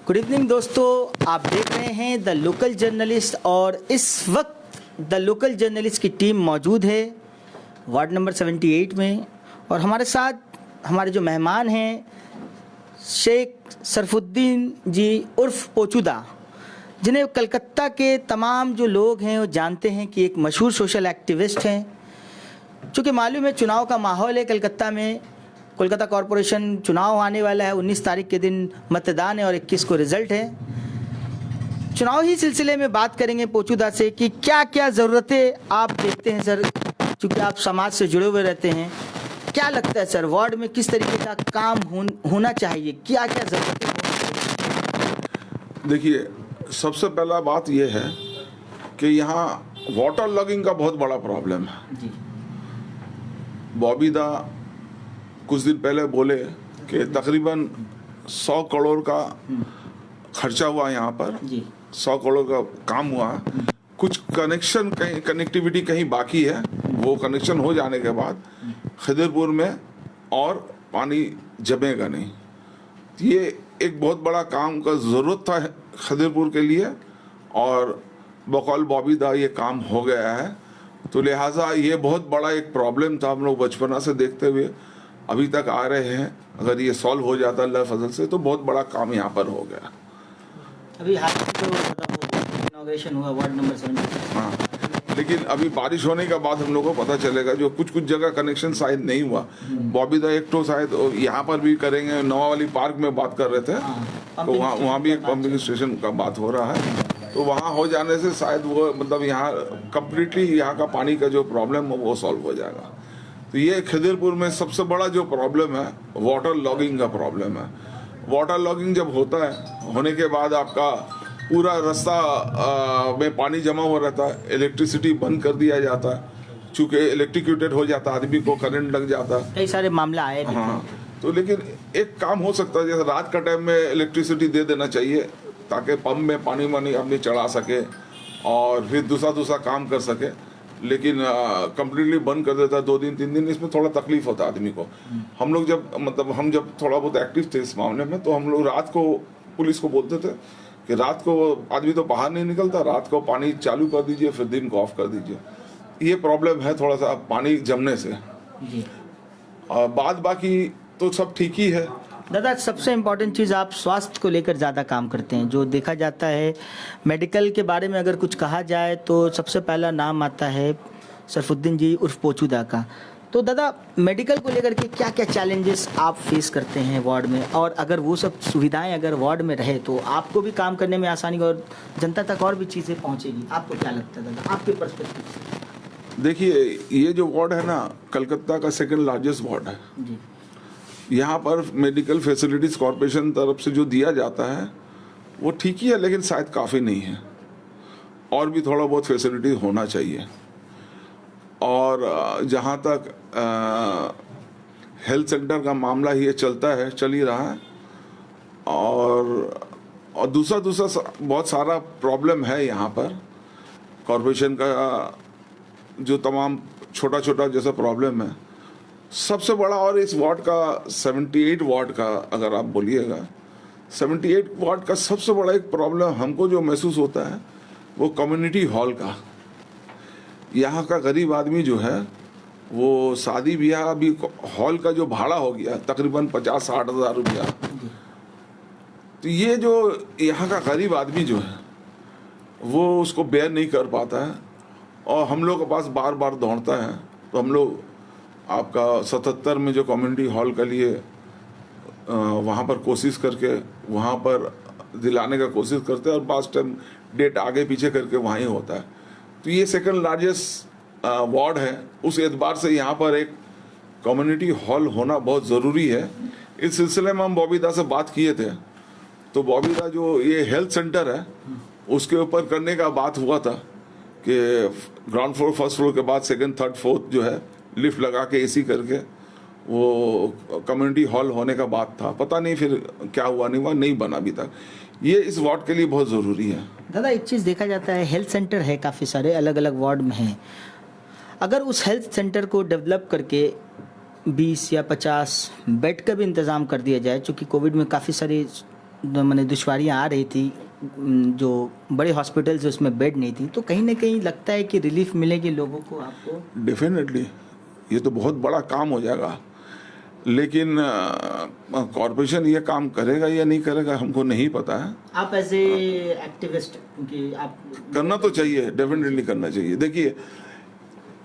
Good evening दोस्तों, आप देख रहे हैं द लोकल जर्नलिस्ट और इस वक्त द लोकल जर्नलिस्ट की टीम मौजूद है वार्ड नंबर 78 में। और हमारे साथ हमारे जो मेहमान हैं शेख सरफुद्दीन जी उर्फ पोचूदा, जिन्हें कलकत्ता के तमाम जो लोग हैं वो जानते हैं कि एक मशहूर सोशल एक्टिविस्ट हैं। चूँकि मालूम है चुनाव का माहौल है कलकत्ता में, कोलकाता कॉरपोरेशन चुनाव आने वाला है, 19 तारीख के दिन मतदान है और 21 को रिजल्ट है। चुनाव ही सिलसिले में बात करेंगे पोचूदा से कि क्या क्या ज़रूरतें आप देखते हैं सर, चूँकि आप समाज से जुड़े हुए रहते हैं। क्या लगता है सर, वार्ड में किस तरीके का काम होना चाहिए, क्या क्या ज़रूरतें होनी? देखिए, सबसे पहला बात यह है कि यहाँ वाटर लॉगिंग का बहुत बड़ा प्रॉब्लम है जी। बॉबी दा कुछ दिन पहले बोले कि तकरीबन 100 करोड़ का खर्चा हुआ यहाँ पर जी। 100 करोड़ का काम हुआ। कुछ कनेक्टिविटी कहीं बाकी है, वो कनेक्शन हो जाने के बाद खिदरपुर में और पानी जमेगा नहीं। ये एक बहुत बड़ा काम का ज़रूरत था खिदरपुर के लिए और बकौल बॉबी दा ये काम हो गया है। तो लिहाजा ये बहुत बड़ा एक प्रॉब्लम था, हम लोग बचपना से देखते हुए अभी तक आ रहे हैं। अगर ये सॉल्व हो जाता अल्लाह फजल से तो बहुत बड़ा काम यहाँ पर हो गया। अभी हाल में तो इनॉग्रेशन हुआ वार्ड नंबर 78। हाँ, लेकिन अभी बारिश होने के बाद हम लोग को पता चलेगा। जो कुछ जगह कनेक्शन शायद नहीं हुआ, बॉबी दा एक तो शायद यहाँ पर भी करेंगे। नवावाली पार्क में बात कर रहे थे तो वहाँ भी एक पंपिंग स्टेशन का बात हो रहा है। तो वहाँ हो जाने से शायद वो मतलब यहाँ कम्प्लीटली यहाँ का पानी का जो प्रॉब्लम है वो सॉल्व हो जाएगा। तो ये खिदरपुर में सबसे बड़ा जो प्रॉब्लम है वाटर लॉगिंग का प्रॉब्लम है। वाटर लॉगिंग जब होता है, होने के बाद आपका पूरा रास्ता में पानी जमा हुआ रहता है, इलेक्ट्रिसिटी बंद कर दिया जाता है, चूँकि इलेक्ट्रिक्यूटेड हो जाता है, आदमी को करंट लग जाता है, कई सारे मामला आए। हाँ, तो लेकिन एक काम हो सकता है, जैसे रात का टाइम में इलेक्ट्रिसिटी दे देना चाहिए ताकि पंप में पानी वानी अपनी चढ़ा सके और फिर दूसरा काम कर सके। लेकिन कम्प्लीटली बंद कर देता है 2 दिन 3 दिन, इसमें थोड़ा तकलीफ होता है आदमी को। हम लोग जब थोड़ा बहुत एक्टिव थे इस मामले में, तो हम लोग रात को पुलिस को बोलते थे कि रात को आदमी तो बाहर नहीं निकलता, रात को पानी चालू कर दीजिए फिर दिन को ऑफ कर दीजिए। ये प्रॉब्लम है थोड़ा सा पानी जमने से। और बाद बाकी तो सब ठीक ही है। दादा, सबसे इम्पोर्टेंट चीज़, आप स्वास्थ्य को लेकर ज़्यादा काम करते हैं। जो देखा जाता है मेडिकल के बारे में अगर कुछ कहा जाए तो सबसे पहला नाम आता है सरफुद्दीन जी उर्फ पोचूदा का। तो दादा, मेडिकल को लेकर के क्या क्या चैलेंजेस आप फेस करते हैं वार्ड में, और अगर वो सब सुविधाएं अगर वार्ड में रहे तो आपको भी काम करने में आसानी और जनता तक और भी चीज़ें पहुँचेगी। आपको क्या लगता है दादा, आपके पर्सपेक्टिव से? देखिए, ये जो वार्ड है ना, कलकत्ता का 2nd लार्जेस्ट वार्ड है जी। यहाँ पर मेडिकल फैसिलिटीज़ कॉरपोरेशन तरफ से जो दिया जाता है वो ठीक ही है, लेकिन शायद काफ़ी नहीं है, और भी थोड़ा बहुत फैसिलिटी होना चाहिए। और जहाँ तक हेल्थ सेंटर का मामला ये चलता है, चल ही रहा है, और दूसरा बहुत सारा प्रॉब्लम है यहाँ पर। कॉरपोरेशन का जो तमाम छोटा जैसा प्रॉब्लम है, सबसे बड़ा, और इस वार्ड का 78 वार्ड का अगर आप बोलिएगा, 78 वार्ड का सबसे बड़ा एक प्रॉब्लम हमको जो महसूस होता है वो कम्युनिटी हॉल का। यहाँ का गरीब आदमी जो है वो शादी ब्याह, अभी हॉल का जो भाड़ा हो गया तकरीबन 50-60 हज़ार रुपया। तो ये जो यहाँ का गरीब आदमी जो है वो उसको बेयर नहीं कर पाता है और हम लोग के पास बार बार दौड़ता है। तो हम लोग आपका 77 में जो कम्युनिटी हॉल के लिए वहाँ पर कोशिश करके वहाँ पर दिलाने का कोशिश करते हैं, और बास टाइम डेट आगे पीछे करके वहाँ ही होता है। तो ये 2nd लार्जेस्ट वार्ड है, उस एतबार से यहाँ पर एक कम्युनिटी हॉल होना बहुत ज़रूरी है। इस सिलसिले में हम बॉबी दा से बात किए थे, तो बॉबी दा जो ये हेल्थ सेंटर है उसके ऊपर करने का बात हुआ था कि ग्राउंड फ्लोर, फर्स्ट फ्लोर के बाद 2nd, 3rd, 4th जो है लिफ्ट लगा के एसी करके वो कम्युनिटी हॉल होने का बात था। पता नहीं फिर क्या हुआ, नहीं बना अभी तक। ये इस वार्ड के लिए बहुत ज़रूरी है। दादा, एक चीज़ देखा जाता है, हेल्थ सेंटर है काफ़ी सारे अलग अलग वार्ड में हैं। अगर उस हेल्थ सेंटर को डेवलप करके 20 या 50 बेड का भी इंतज़ाम कर दिया जाए, चूँकि कोविड में काफ़ी सारी मैंने दुश्वारियाँ आ रही थी, जो बड़े हॉस्पिटल्स उसमें बेड नहीं थी, तो कहीं ना कहीं लगता है कि रिलीफ मिलेगी लोगों को, आपको? डेफिनेटली ये तो बहुत बड़ा काम हो जाएगा, लेकिन कॉरपोरेशन ये काम करेगा या नहीं करेगा हमको नहीं पता है। आप एज ए एक्टिविस्ट, क्योंकि आप करना तो चाहिए, डेफिनेटली करना चाहिए। देखिए,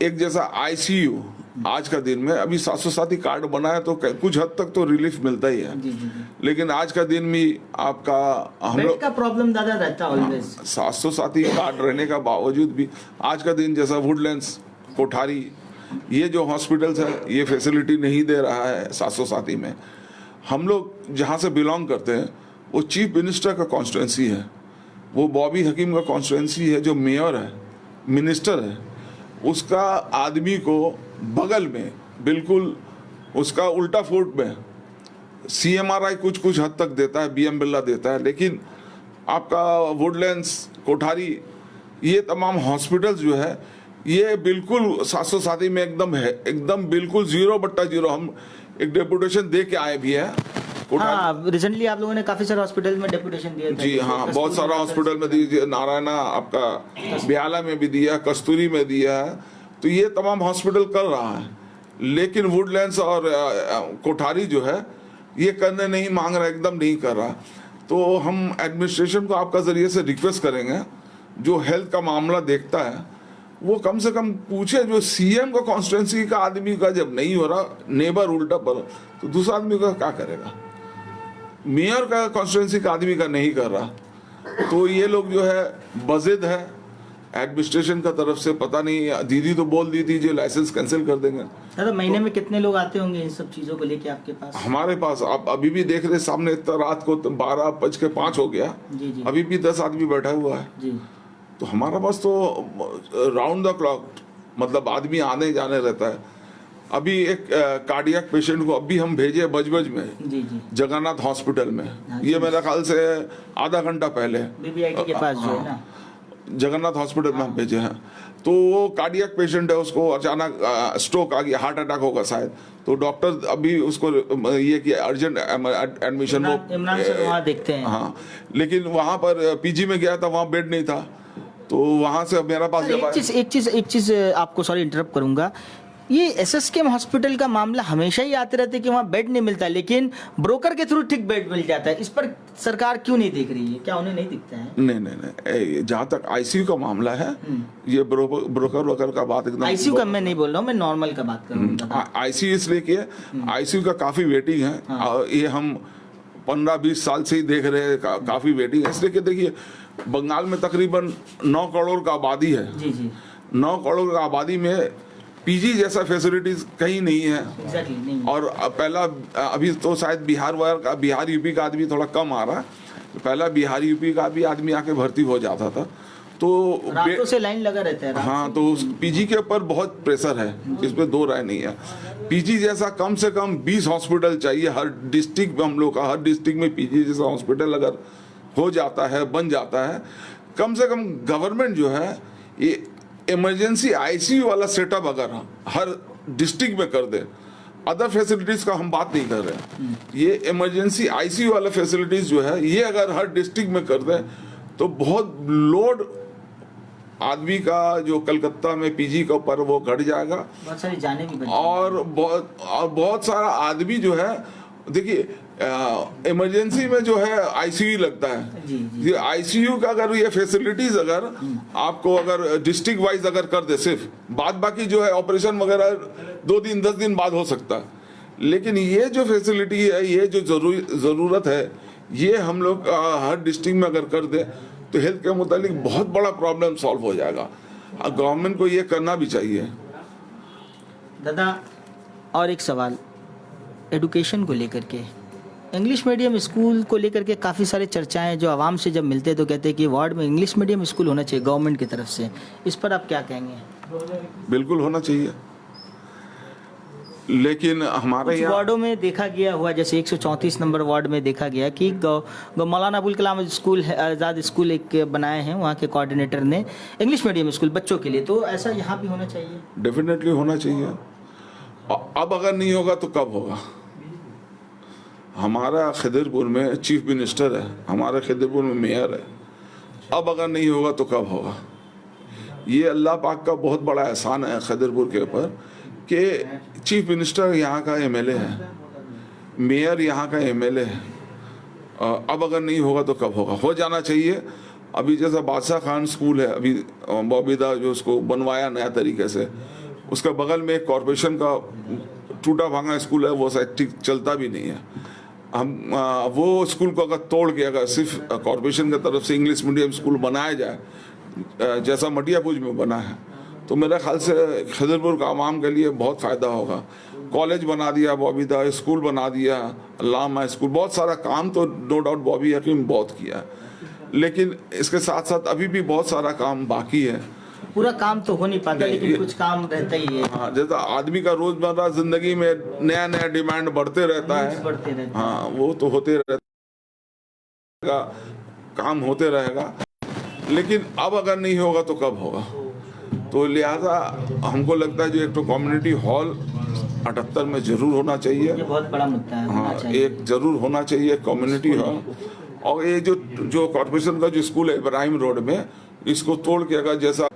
एक जैसा आईसीयू आज का दिन में, अभी 707 कार्ड बनाया तो कुछ हद तक तो रिलीफ मिलता ही है, जी जी जी। लेकिन आज का दिन भी आपका हम बेड लोग का प्रॉब्लम ज़्यादा रहता है ऑलवेज। 707 कार्ड रहने का बावजूद भी आज का दिन जैसा वुडलैंड्स, कोठारी, ये जो हॉस्पिटल्स है ये फैसिलिटी नहीं दे रहा है 707 में। हम लोग जहाँ से बिलोंग करते हैं वो चीफ मिनिस्टर का कॉन्स्टिट्यूंसी है, वो बॉबी हकीम का कॉन्स्टिट्यूंसी है, जो मेयर है, मिनिस्टर है, उसका आदमी को बगल में बिल्कुल उसका उल्टा फुट में CMRI कुछ कुछ हद तक देता है, BM बिरला देता है, लेकिन आपका वुडलैंड्स, कोठारी, ये तमाम हॉस्पिटल्स जो है ये बिल्कुल 707 में एकदम है, एकदम बिल्कुल 0/0। हम एक डेपुटेशन दे के आए भी है। हाँ, रिसेंटली आप लोगों ने काफी सारे हॉस्पिटल में डेपुटेशन दिया था। जी हाँ, बहुत सारा हॉस्पिटल में दिया, नारायणा आपका ब्याला में भी दिया, कस्तूरी में दिया है, तो ये तमाम हॉस्पिटल कर रहा है, लेकिन वुडलैंड्स और कोठारी जो है ये करने नहीं मांग रहा, एकदम नहीं कर रहा। तो हम एडमिनिस्ट्रेशन को आपका जरिए से रिक्वेस्ट करेंगे, जो हेल्थ का मामला देखता है वो कम से कम पूछे, जो CM का कॉन्स्टिट्यूंसी का आदमी का जब नहीं हो रहा, नेबर उल्टा पर, तो दूसरा आदमी का क्या करेगा? मेयर का कॉन्स्टिट्यूंसी का आदमी का नहीं कर रहा, तो ये लोग जो है बजिद है एडमिनिस्ट्रेशन का तरफ से। पता नहीं, दीदी तो बोल दी थी जो लाइसेंस कैंसिल कर देंगे। दादा, महीने में कितने लोग आते होंगे इन सब चीजों को लेके आपके पास? हमारे पास आप अभी भी देख रहे सामने, इतना रात को 12:05 हो गया, जी जी अभी भी 10 आदमी बैठा हुआ है। जी। तो हमारा पास तो राउंड द क्लॉक मतलब आदमी आने जाने रहता है। अभी एक कार्डियक पेशेंट को अभी हम भेजे बजबज में, जी जी, जगन्नाथ हॉस्पिटल में, हाँ, ये मेरा ख्याल से आधा घंटा पहले BBIT के पास जो है ना, जगन्नाथ हॉस्पिटल में हम भेजे हैं। तो वो कार्डियक पेशेंट है, उसको अचानक स्ट्रोक आ गया, हार्ट अटैक होगा शायद, तो डॉक्टर अभी उसको ये कि अर्जेंट एडमिशन इमरान सर वहाँ देखते हैं। हाँ, लेकिन वहाँ पर PG में गया था, वहाँ बेड नहीं था, तो वहाँ से मेरा पास एक चीज आपको सॉरी इंटरप्ट करूंगा, ये SSKM हॉस्पिटल का मामला हमेशा ही आते रहते कि वहाँ बेड नहीं मिलता, लेकिन ब्रोकर के थ्रू ठीक बेड मिल जाता है। इस पर सरकार क्यों नहीं देख रही है? क्या उन्हें नहीं दिखता है? नहीं, जहाँ तक ICU का मामला है, ये ब्रोकर का बात एकदम। ICU का मैं नहीं बोल रहा हूँ, मैं नॉर्मल का बात कर रहा हूँ। ICU इसलिए कि ICU का काफी वेटिंग है, और ये हम 15-20 साल से ही देख रहे हैं, काफी वेटिंग है। इसलिए कि देखिए, बंगाल में तकरीबन 9 करोड़ का आबादी है। जी जी, 9 करोड़ का आबादी में PG जैसा फैसिलिटीज कहीं नहीं है। एग्जैक्टली नहीं। और पहला, अभी तो शायद बिहार UP का आदमी थोड़ा कम आ रहा है, पहला बिहार UP का भी आदमी आके भर्ती हो जाता था, तो रातों से लाइन लगा रहता है। हाँ, तो PG के ऊपर बहुत प्रेशर है, इसमें दो राय नहीं है। PG जैसा कम से कम 20 हॉस्पिटल चाहिए हर डिस्ट्रिक्ट में। हम लोग का हर डिस्ट्रिक्ट में PG जैसा हॉस्पिटल अगर हो जाता है, बन जाता है, कम से कम गवर्नमेंट जो है ये इमरजेंसी ICU वाला सेटअप अगर हर डिस्ट्रिक्ट में कर दे, अदर फैसिलिटीज का हम बात नहीं कर रहे हैं, ये इमरजेंसी ICU वाला फैसिलिटीज जो है ये अगर हर डिस्ट्रिक्ट में कर दे, तो बहुत लोड आदमी का जो कलकत्ता में PG के ऊपर वो घट जाएगा, बहुत सारी जानें भी और बहुत सारा आदमी जो है, देखिए इमरजेंसी में जो है ICU लगता है। जी, जी। ये ICU का अगर ये फैसिलिटीज अगर आपको अगर डिस्ट्रिक्ट वाइज अगर कर दे, सिर्फ बाद बाकी जो है ऑपरेशन वगैरह 2 दिन 10 दिन बाद हो सकता है, लेकिन ये जो फैसिलिटी है, ये जो जरूरत है, ये हम लोग हर डिस्ट्रिक्ट में अगर कर दे तो हेल्थ के मुतालिक बहुत बड़ा प्रॉब्लम सॉल्व हो जाएगा। गवर्नमेंट को ये करना भी चाहिए। दादा, और एक सवाल एडुकेशन को लेकर के, इंग्लिश मीडियम स्कूल को लेकर के काफ़ी सारे चर्चाएं जो आवाम से जब मिलते हैं तो कहते हैं कि वार्ड में इंग्लिश मीडियम स्कूल होना चाहिए गवर्नमेंट की तरफ से, इस पर आप क्या कहेंगे? बिल्कुल होना चाहिए, लेकिन हमारे यहाँ वार्डों में देखा गया हुआ, जैसे 134 नंबर वार्ड में देखा गया कि मौलाना अबुल कलाम स्कूल है, आज़ाद स्कूल एक बनाए हैं, वहाँ के कोऑर्डिनेटर ने इंग्लिश मीडियम स्कूल बच्चों के लिए, तो ऐसा यहाँ भी होना चाहिए? डेफिनेटली होना चाहिए। अब अगर नहीं होगा तो कब होगा? हमारा खिदरपुर में चीफ मिनिस्टर है, हमारा खिदरपुर में मेयर है। अब अगर नहीं होगा तो कब होगा? ये अल्लाह पाक का बहुत बड़ा एहसान है खिदरपुर के ऊपर कि चीफ मिनिस्टर यहाँ का एमएलए है, मेयर यहाँ का एमएलए है। अब अगर नहीं होगा तो कब होगा? हो जाना चाहिए। अभी जैसा बादशाह खान स्कूल है, अभी बॉबीदा जो उसको बनवाया नया तरीके से, उसका बगल में एक कॉरपोरेशन का टूटा भांगा स्कूल है, वो शायद ठीक चलता भी नहीं है। हम वो स्कूल को अगर तोड़ के अगर सिर्फ कॉरपोरेशन की तरफ से इंग्लिश मीडियम स्कूल बनाया जाए जैसा मटियापुज में बना है, तो मेरे ख्याल से खिदरपुर का आवाम के लिए बहुत फ़ायदा होगा। कॉलेज बना दिया बॉबीदा, स्कूल बना दिया, अल्लामा स्कूल, बहुत सारा काम तो नो डाउट बॉबी हकीम बहुत किया, लेकिन इसके साथ साथ अभी भी बहुत सारा काम बाकी है। पूरा काम तो हो नहीं पाता, लेकिन कुछ काम रहता ही है। हाँ, जैसा आदमी का रोजमर्रा जिंदगी में नया नया डिमांड बढ़ते रहता है, हाँ वो तो होते रहेगा, काम होते रहेगा, लेकिन अब अगर नहीं होगा तो कब होगा? तो लिहाजा हमको लगता है जो एक तो कम्युनिटी हॉल 78 में जरूर होना चाहिए। ये बहुत बड़ा मुद्दा है। हाँ, एक जरूर होना चाहिए कम्युनिटी हॉल। और ये जो कॉर्पोरेशन का जो स्कूल है इब्राहिम रोड में, इसको तोड़ के अगर जैसा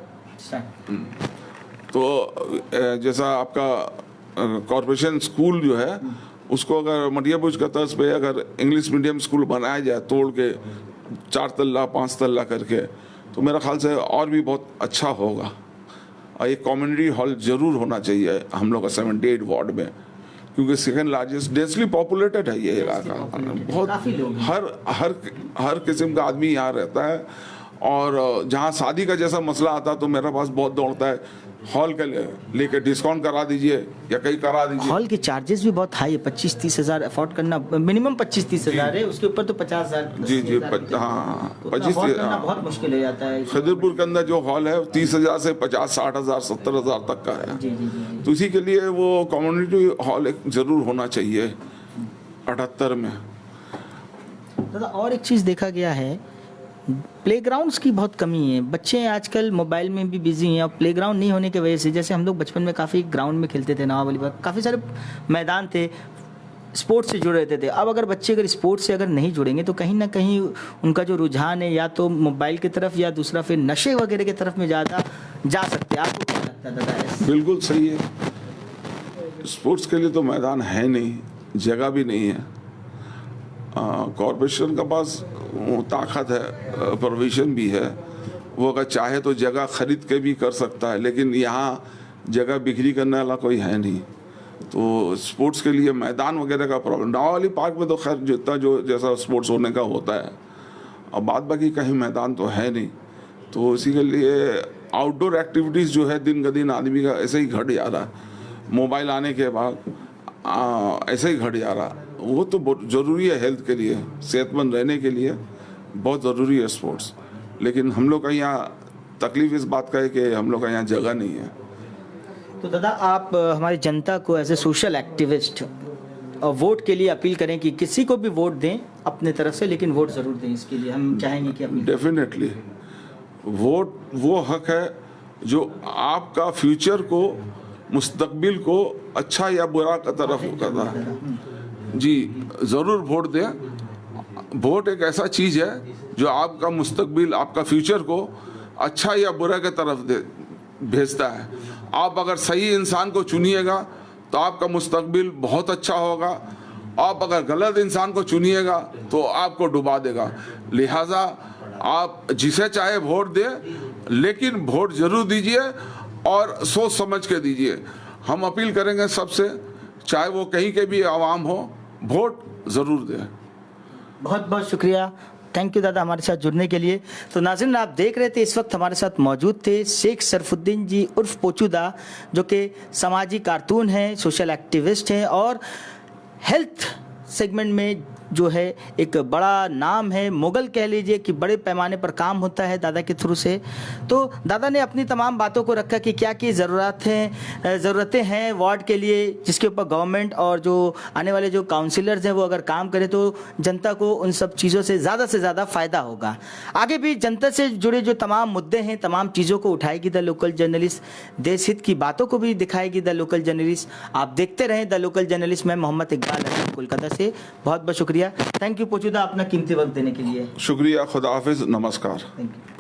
जैसा आपका कॉर्पोरेशन स्कूल जो है उसको अगर मटियापुज का तर्ज पे अगर इंग्लिश मीडियम स्कूल बनाया जाए तोड़ के 4 तल्ला 5 तल्ला करके, तो मेरा ख्याल से और भी बहुत अच्छा होगा। और एक कम्युनिटी हॉल जरूर होना चाहिए हम लोग का 78 वार्ड में, क्योंकि सेकेंड लार्जेस्ट डेंसली पॉपुलेटेड है ये इलाका। बहुत हर किस्म का आदमी यहाँ रहता है, और जहाँ शादी का जैसा मसला आता है तो मेरे पास बहुत दौड़ता है, हॉल के लेके डिस्काउंट करा दीजिए या कहीं करा दीजिए। हॉल के चार्जेस भी बहुत हाई है, 25-30 हज़ार अफोर्ड करना, मिनिमम 25-30 हज़ार है, उसके ऊपर तो 50,000। जी जी, हाँ 25 बहुत मुश्किल हो जाता है। खिदरपुर के अंदर जो हॉल है 30,000 से 50-60,000 70,000 तक का है। जी जी जी। तो इसी के लिए वो कम्युनिटी हॉल एक जरूर होना चाहिए 78 में। दादा और एक चीज़ देखा गया है, प्लेग्राउंड्स की बहुत कमी है। बच्चे आजकल मोबाइल में भी बिजी हैं, और प्लेग्राउंड नहीं होने की वजह से, जैसे हम लोग बचपन में काफ़ी ग्राउंड में खेलते थे, नवाब वाली बात, काफ़ी सारे मैदान थे, स्पोर्ट्स से जुड़े रहते थे। अब अगर बच्चे अगर स्पोर्ट्स से अगर नहीं जुड़ेंगे तो कहीं ना कहीं उनका जो रुझान है या तो मोबाइल की तरफ या दूसरा फिर नशे वगैरह की तरफ में ज़्यादा जा सकते हैं। आपको क्या लगता है दादा? बिल्कुल सही है, स्पोर्ट्स के लिए तो मैदान है नहीं, जगह भी नहीं है। कॉरपोरेशन के पास ताकत है, प्रोविजन भी है, वो अगर चाहे तो जगह खरीद के भी कर सकता है, लेकिन यहाँ जगह बिक्री करने वाला कोई है नहीं। तो स्पोर्ट्स के लिए मैदान वगैरह का प्रॉब्लम, नावाली पार्क में तो खैर जितना जो जैसा स्पोर्ट्स होने का होता है, और बाद बाकी कहीं मैदान तो है नहीं। तो इसी के लिए आउटडोर एक्टिविटीज़ जो है दिन का दिन आदमी का ऐसे ही घट जा रहा है, मोबाइल आने के बाद ऐसे ही घट जा रहा। वो तो बहुत ज़रूरी है हेल्थ के लिए, सेहतमंद रहने के लिए बहुत ज़रूरी है स्पोर्ट्स, लेकिन हम लोग का यहाँ तकलीफ इस बात का है कि हम लोग का यहाँ जगह नहीं है। तो दादा आप हमारी जनता को एज ए सोशल एक्टिविस्ट और वोट के लिए अपील करें कि किसी को भी वोट दें अपने तरफ से, लेकिन वोट ज़रूर दें, इसके लिए हम चाहेंगे कि डेफिनेटली वोट वो हक है जो आपका फ्यूचर को, मुस्तकबिल को अच्छा या बुरा का तरफ करता है। जी ज़रूर वोट दें। वोट एक ऐसा चीज़ है जो आपका मुस्तकबिल, आपका फ्यूचर को अच्छा या बुरा के तरफ भेजता है। आप अगर सही इंसान को चुनिएगा तो आपका मुस्तकबिल बहुत अच्छा होगा, आप अगर गलत इंसान को चुनिएगा तो आपको डुबा देगा। लिहाजा आप जिसे चाहे वोट दें, लेकिन वोट ज़रूर दीजिए और सोच समझ के दीजिए। हम अपील करेंगे सबसे, चाहे वो कहीं के भी आवाम हो, वोट ज़रूर दें। बहुत बहुत शुक्रिया, थैंक यू दादा हमारे साथ जुड़ने के लिए। तो नाज़रीन आप देख रहे थे, इस वक्त हमारे साथ मौजूद थे शेख सरफुद्दीन जी उर्फ पोचूदा, जो कि समाजी कारकुन हैं, सोशल एक्टिविस्ट हैं और हेल्थ सेगमेंट में जो है एक बड़ा नाम है, मुगल कह लीजिए कि बड़े पैमाने पर काम होता है दादा के थ्रू से। तो दादा ने अपनी तमाम बातों को रखा कि क्या क्या ज़रूरतें हैं वार्ड के लिए, जिसके ऊपर गवर्नमेंट और जो आने वाले जो काउंसिलर्स हैं वो अगर काम करें तो जनता को उन सब चीज़ों से ज़्यादा फ़ायदा होगा। आगे भी जनता से जुड़े जो तमाम मुद्दे हैं, तमाम चीज़ों को उठाएगी द लोकल जर्नलिस्ट, देश हित की बातों को भी दिखाएगी द लोकल जर्नलिस्ट। आप देखते रहें द लोकल जर्नलिस्ट। मैं मोहम्मद इकबाल हसन कोलकाता से बहुत बहुत शुक्रिया। थैंक यू पोचूदा अपना कीमती वक्त देने के लिए। शुक्रिया, खुदा हाफिज, नमस्कार। Thank you.